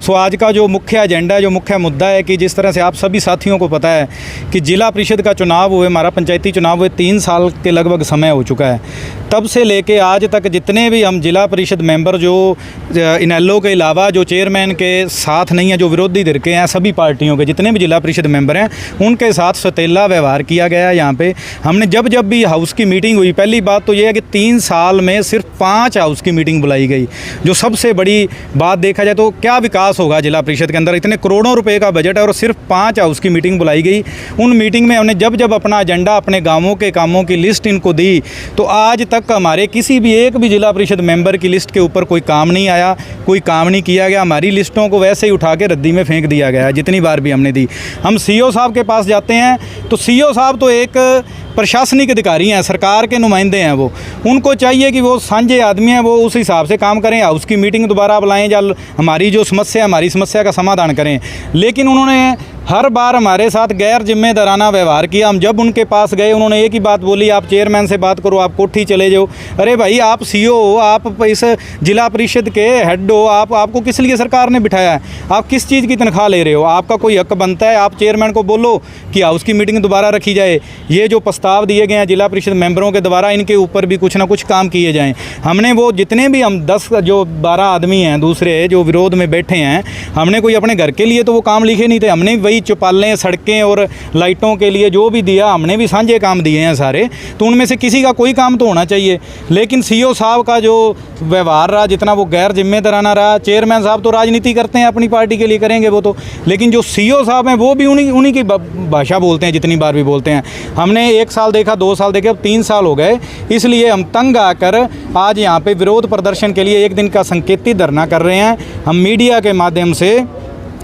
सो आज का जो मुख्य एजेंडा है, जो मुख्य मुद्दा है कि जिस तरह से आप सभी साथियों को पता है कि जिला परिषद का चुनाव हुए, हमारा पंचायती चुनाव हुए 3 साल के लगभग समय हो चुका है। तब से लेके आज तक जितने भी हम जिला परिषद मेंबर जो इनेलो के अलावा जो चेयरमैन के साथ नहीं है, जो विरोधी धिर के हैं, सभी पार्टियों के जितने भी जिला परिषद मेंबर हैं उनके साथ सौतेला व्यवहार किया गया है। यहाँ पे हमने जब भी हाउस की मीटिंग हुई, पहली बात तो ये है कि 3 साल में सिर्फ 5 हाउस की मीटिंग बुलाई गई, जो सबसे बड़ी बात देखा जाए तो क्या विकास होगा जिला परिषद के अंदर। इतने करोड़ों रुपए का बजट है और सिर्फ 5 हाउस की मीटिंग बुलाई गई। उन मीटिंग में हमने जब अपना एजेंडा, अपने गाँवों के कामों की लिस्ट इनको दी, तो आज तक हमारे किसी भी एक भी जिला परिषद मेंबर की लिस्ट के ऊपर कोई काम नहीं आया, कोई काम नहीं किया गया। हमारी लिस्टों को वैसे ही उठा के रद्दी में फेंक दिया गया है जितनी बार भी हमने दी। हम सीओ साहब के पास जाते हैं तो सीओ साहब तो एक प्रशासनिक अधिकारी हैं, सरकार के नुमाइंदे हैं। वो उनको चाहिए कि वो साझे आदमी हैं, वो उस हिसाब से काम करें, हाउस की मीटिंग दोबारा बुलाएं या हमारी जो समस्या है, हमारी समस्या का समाधान करें। लेकिन उन्होंने हर बार हमारे साथ गैर जिम्मेदाराना व्यवहार किया। हम जब उनके पास गए उन्होंने एक ही बात बोली, आप चेयरमैन से बात करो, आप कोठी चले जाओ। अरे भाई, आप सीओ हो, आप इस जिला परिषद के हेड हो, आपको किस लिए सरकार ने बिठाया है? आप किस चीज़ की तनख्वाह ले रहे हो? आपका कोई हक बनता है, आप चेयरमैन को बोलो कि हाउस की मीटिंग दोबारा रखी जाए। ये जो प्रस्ताव दिए गए हैं जिला परिषद मेंबरों के द्वारा, इनके ऊपर भी कुछ ना कुछ काम किए जाएँ। हमने वो जितने भी हम 12 आदमी हैं दूसरे जो विरोध में बैठे हैं, हमने कोई अपने घर के लिए तो वो काम लिखे नहीं थे। हमने वही चौपालें, सड़कें और लाइटों के लिए जो भी दिया, हमने भी साझे काम दिए हैं सारे। तो उनमें से किसी का कोई काम तो होना चाहिए। लेकिन सीओ साहब का जो व्यवहार रहा, जितना वो गैर जिम्मेदाराना रहा, चेयरमैन साहब तो राजनीति करते हैं, अपनी पार्टी के लिए करेंगे वो तो, लेकिन जो सीओ साहब हैं वो भी उन्हीं की भाषा बोलते हैं, जितनी बार भी बोलते हैं। हमने 1 साल देखा, 2 साल देखे, अब 3 साल हो गए। इसलिए हम तंग आकर आज यहाँ पे विरोध प्रदर्शन के लिए 1 दिन का संकेती धरना कर रहे हैं। हम मीडिया के माध्यम से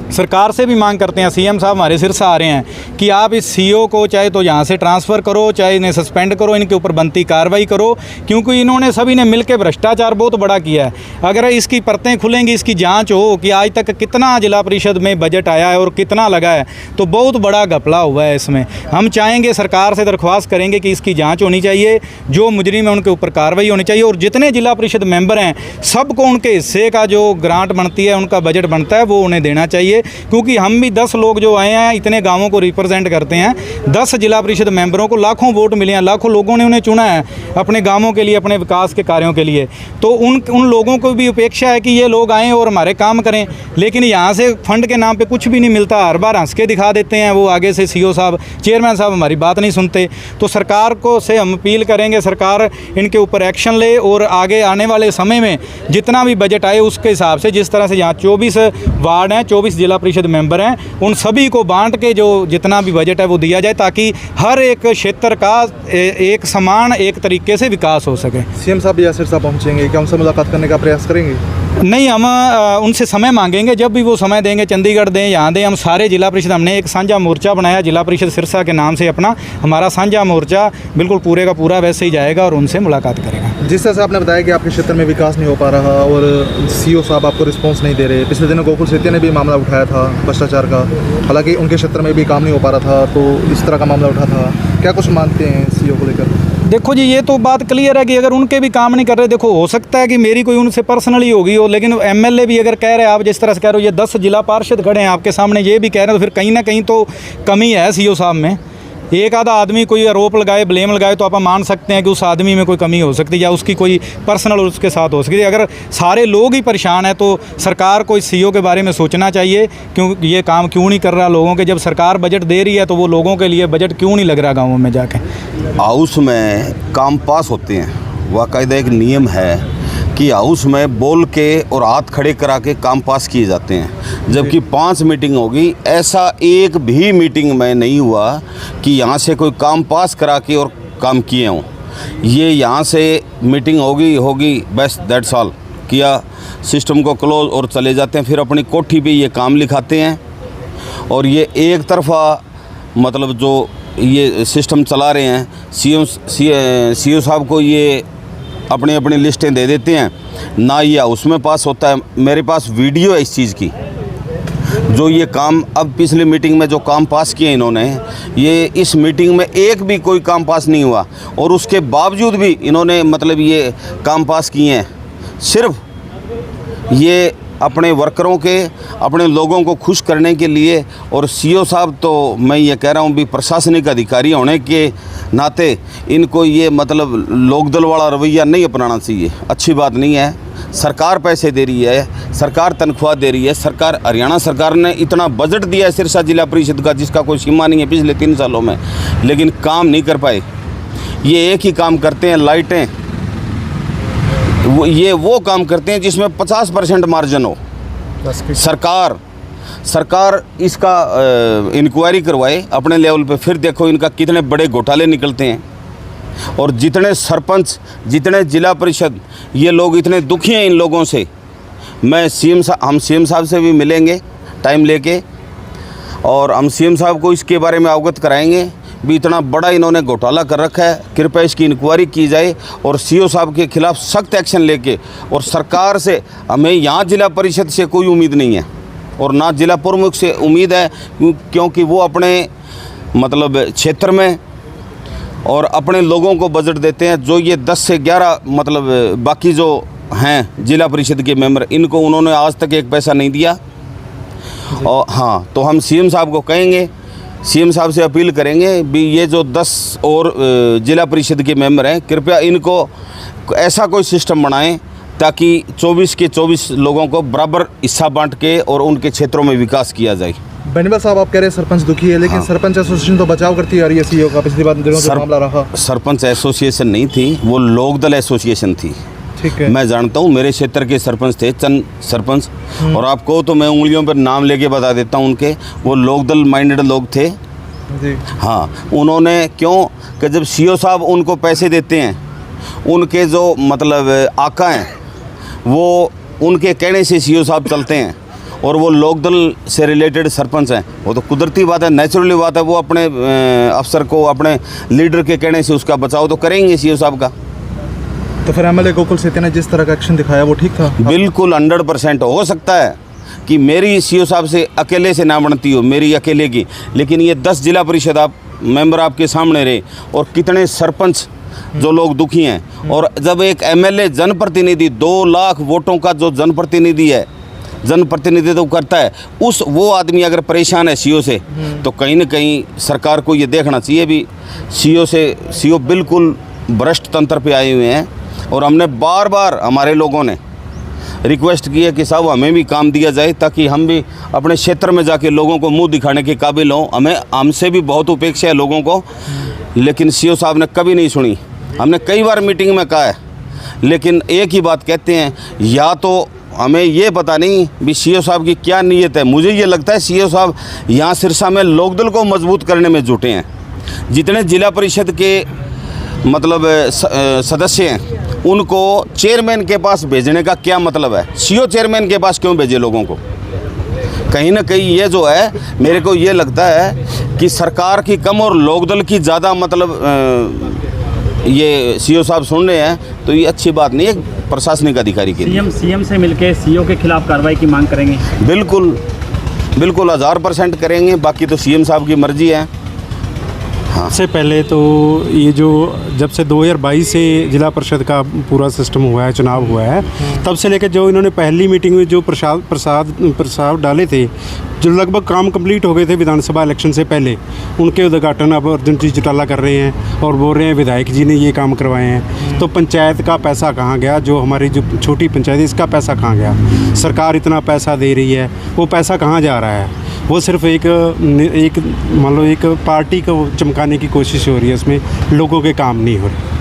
सरकार से भी मांग करते हैं, सीएम साहब हमारे सिर से आ रहे हैं कि आप इस सीओ को चाहे तो यहाँ से ट्रांसफ़र करो, चाहे इन्हें सस्पेंड करो, इनके ऊपर बनती कार्रवाई करो, क्योंकि इन्होंने सभी ने मिलकर भ्रष्टाचार बहुत बड़ा किया है। अगर इसकी परतें खुलेंगी, इसकी जांच हो कि आज तक कितना जिला परिषद में बजट आया है और कितना लगा है, तो बहुत बड़ा घपला हुआ है इसमें। हम चाहेंगे, सरकार से दरख्वास्त करेंगे कि इसकी जाँच होनी चाहिए, जो मुजरिम है उनके ऊपर कार्रवाई होनी चाहिए, और जितने जिला परिषद मेंबर हैं सबको उनके हिस्से का जो ग्रांट बनती है, उनका बजट बनता है, वो उन्हें देना चाहिए। क्योंकि हम भी 10 लोग जो आए हैं, इतने गांवों को रिप्रेजेंट करते हैं। 10 जिला परिषद मेंबरों को लाखों वोट मिले हैं, लाखों लोगों ने उन्हें चुना है अपने गांवों के लिए, अपने विकास के कार्यों के लिए। तो उन लोगों को भी अपेक्षा है कि ये लोग आएँ और हमारे काम करें। लेकिन यहाँ से फंड के नाम पे कुछ भी नहीं मिलता, हर बार हंस के दिखा देते हैं वो आगे से सीओ साहब, चेयरमैन साहब हमारी बात नहीं सुनते। तो सरकार को से हम अपील करेंगे, सरकार इनके ऊपर एक्शन ले और आगे आने वाले समय में जितना भी बजट आए उसके हिसाब से, जिस तरह से यहाँ 24 वार्ड हैं, 24 जिला परिषद मेंबर हैं, उन सभी को बांट के जो जितना भी बजट है वो दिया जाए, ताकि हर एक क्षेत्र का एक समान, एक तरीके से विकास हो सके। सीएम साहब या सिरसा पहुंचेंगे, क्या उनसे मुलाकात करने का प्रयास करेंगे? नहीं, हम उनसे समय मांगेंगे, जब भी वो समय देंगे, चंडीगढ़ दें, यहाँ दें। हम सारे जिला परिषद, हमने एक साझा मोर्चा बनाया जिला परिषद सिरसा के नाम से अपना, हमारा साझा मोर्चा बिल्कुल पूरे का पूरा वैसे ही जाएगा और उनसे मुलाकात करेगा। जिस तरह से आपने बताया कि आपके क्षेत्र में विकास नहीं हो पा रहा और सीओ साहब आपको रिस्पॉन्स नहीं दे रहे, पिछले दिनों गोकुल सेतिया ने भी मामला उठाया था भ्रष्टाचार का, हालांकि उनके क्षेत्र में भी काम नहीं हो पा रहा था, तो इस तरह का मामला उठा था। क्या कुछ मानते हैं सीओ को लेकर? देखो जी, ये तो बात क्लियर है कि अगर उनके भी काम नहीं कर रहे, देखो हो सकता है कि मेरी कोई उनसे पर्सनली होगी हो, लेकिन एमएलए भी अगर कह रहे हैं, आप जिस तरह से कह रहे हो, ये 10 जिला पार्षद खड़े हैं आपके सामने, ये भी कह रहे हैं, तो फिर कहीं ना कहीं तो कमी है सीओ साहब में। एक आधा आदमी कोई आरोप लगाए, ब्लेम लगाए, तो आप मान सकते हैं कि उस आदमी में कोई कमी हो सकती है या उसकी कोई पर्सनल उसके साथ हो सकती है। अगर सारे लोग ही परेशान हैं तो सरकार को इस सीओ के बारे में सोचना चाहिए, क्यों ये काम क्यों नहीं कर रहा लोगों के। जब सरकार बजट दे रही है तो वो लोगों के लिए बजट क्यों नहीं लग रहा गाँवों में जाके। हाउस में काम पास होते हैं, बाकायदा एक नियम है कि हाउस में बोल के और हाथ खड़े करा के काम पास किए जाते हैं, जबकि 5 मीटिंग होगी, ऐसा एक भी मीटिंग में नहीं हुआ कि यहाँ से कोई काम पास करा के और काम किए हों। ये यहाँ से मीटिंग होगी बस दैट्स ऑल, किया, सिस्टम को क्लोज और चले जाते हैं। फिर अपनी कोठी पे ये काम लिखाते हैं और ये एक तरफा मतलब जो ये सिस्टम चला रहे हैं, सीओ साहब को ये अपनी अपनी लिस्टें दे देते हैं ना, ये हाउस में पास होता है। मेरे पास वीडियो है इस चीज़ की, जो ये काम अब पिछली मीटिंग में जो काम पास किए इन्होंने, ये इस मीटिंग में एक भी कोई काम पास नहीं हुआ और उसके बावजूद भी इन्होंने मतलब ये काम पास किए हैं। सिर्फ ये अपने वर्करों के, अपने लोगों को खुश करने के लिए। और सीओ साहब तो मैं ये कह रहा हूँ भी प्रशासनिक अधिकारी होने के नाते इनको ये मतलब लोकदल वाला रवैया नहीं अपनाना चाहिए, अच्छी बात नहीं है। सरकार पैसे दे रही है, सरकार तनख्वाह दे रही है, सरकार हरियाणा सरकार ने इतना बजट दिया है सिरसा जिला परिषद का जिसका कोई सीमा नहीं है पिछले 3 सालों में, लेकिन काम नहीं कर पाए। ये एक ही काम करते हैं, लाइटें, वो काम करते हैं जिसमें 50% मार्जिन हो। सरकार इसका इंक्वायरी करवाए अपने लेवल पे, फिर देखो इनका कितने बड़े घोटाले निकलते हैं। और जितने सरपंच, जितने जिला परिषद, ये लोग इतने दुखी हैं इन लोगों से। हम सीएम साहब से भी मिलेंगे टाइम लेके, और हम सीएम साहब को इसके बारे में अवगत कराएंगे भी इतना बड़ा इन्होंने घोटाला कर रखा है, कृपया इसकी इंक्वायरी की जाए और सीओ साहब के खिलाफ सख्त एक्शन लेके। और सरकार से हमें यहाँ जिला परिषद से कोई उम्मीद नहीं है और ना जिला प्रमुख से उम्मीद है, क्योंकि वो अपने मतलब क्षेत्र में और अपने लोगों को बजट देते हैं। जो ये 10 से 11 मतलब बाकी जो हैं जिला परिषद के मेंबर, इनको उन्होंने आज तक एक पैसा नहीं दिया। और हाँ, तो हम सीएम साहब को कहेंगे, सीएम साहब से अपील करेंगे भी ये जो 10 और जिला परिषद के मेंबर हैं, कृपया इनको ऐसा कोई सिस्टम बनाएं ताकि 24 के 24 लोगों को बराबर हिस्सा बांट के और उनके क्षेत्रों में विकास किया जाए। बेनीवाल साहब, आप कह रहे हैं सरपंच दुखी है, लेकिन हाँ। सरपंच एसोसिएशन तो बचाव करती आ रही है सीईओ का, पिछली बार दिनों से मामला रहा। सरपंच एसोसिएशन नहीं थी, वो लोकदल एसोसिएशन थी। ठीक है, मैं जानता हूँ, मेरे क्षेत्र के सरपंच थे, चंद सरपंच, और आपको तो मैं उंगलियों पर नाम लेके बता देता हूँ उनके, वो लोकदल माइंडेड लोग थे जी। हाँ, उन्होंने क्यों कि जब सीओ साहब उनको पैसे देते हैं, उनके जो मतलब आका हैं वो उनके कहने से सीओ साहब चलते हैं, और वो लोकदल से रिलेटेड सरपंच हैं, वो तो कुदरती बात है, नेचुरली बात है, वो अपने अफसर को, अपने लीडर के कहने से उसका बचाव तो करेंगे सीओ साहब का। तो फिर एमएलए गोकुल सेतिया ने जिस तरह का एक्शन दिखाया वो ठीक था? बिल्कुल 100% हो सकता है कि मेरी सीओ साहब से अकेले से ना बनती हो, मेरी अकेले की, लेकिन ये 10 जिला परिषद आप मेंबर आपके सामने रहे, और कितने सरपंच जो लोग दुखी हैं। और जब एक एमएलए जनप्रतिनिधि 2 लाख वोटों का जो जनप्रतिनिधि है, जनप्रतिनिधित्व करता है, वो आदमी अगर परेशान है सीओ से, तो कहीं ना कहीं सरकार को ये देखना चाहिए भी सीओ बिल्कुल भ्रष्ट तंत्र पे आए हुए हैं। और हमने बार बार हमारे लोगों ने रिक्वेस्ट की है कि साहब हमें भी काम दिया जाए ताकि हम भी अपने क्षेत्र में जाके लोगों को मुंह दिखाने के काबिल हों। हमसे भी बहुत उपेक्षा है लोगों को, लेकिन सीओ साहब ने कभी नहीं सुनी। हमने कई बार मीटिंग में कहा है, लेकिन एक ही बात कहते हैं, या तो हमें ये पता नहीं भी सीओ साहब की क्या नीयत है। मुझे ये लगता है सीओ साहब यहाँ सिरसा में लोकदल को मजबूत करने में जुटे हैं। जितने जिला परिषद के मतलब सदस्य हैं, उनको चेयरमैन के पास भेजने का क्या मतलब है? सीओ चेयरमैन के पास क्यों भेजे लोगों को? कहीं ना कहीं ये जो है, मेरे को ये लगता है कि सरकार की कम और लोकदल की ज़्यादा मतलब ये सीओ साहब सुन रहे हैं, तो ये अच्छी बात नहीं है प्रशासनिक अधिकारी के लिए। सीएम से मिलके सीओ के खिलाफ कार्रवाई की मांग करेंगे? बिल्कुल 1000% करेंगे, बाकी तो सीएम साहब की मर्जी है। हाँ। से पहले तो ये जो जब से 2022 से जिला परिषद का पूरा सिस्टम हुआ है, चुनाव हुआ है, तब से लेकर जो इन्होंने पहली मीटिंग में जो प्रस्ताव डाले थे, जो लगभग काम कंप्लीट हो गए थे विधानसभा इलेक्शन से पहले, उनके उद्घाटन अब अर्जुन जी चौटाला कर रहे हैं और बोल रहे हैं विधायक जी ने ये काम करवाए हैं। तो पंचायत का पैसा कहाँ गया? जो हमारी जो छोटी पंचायत है, इसका पैसा कहाँ गया? सरकार इतना पैसा दे रही है, वो पैसा कहाँ जा रहा है? वो सिर्फ एक मान लो एक पार्टी को चमकाने की कोशिश हो रही है, उसमें लोगों के काम नहीं हो रहे।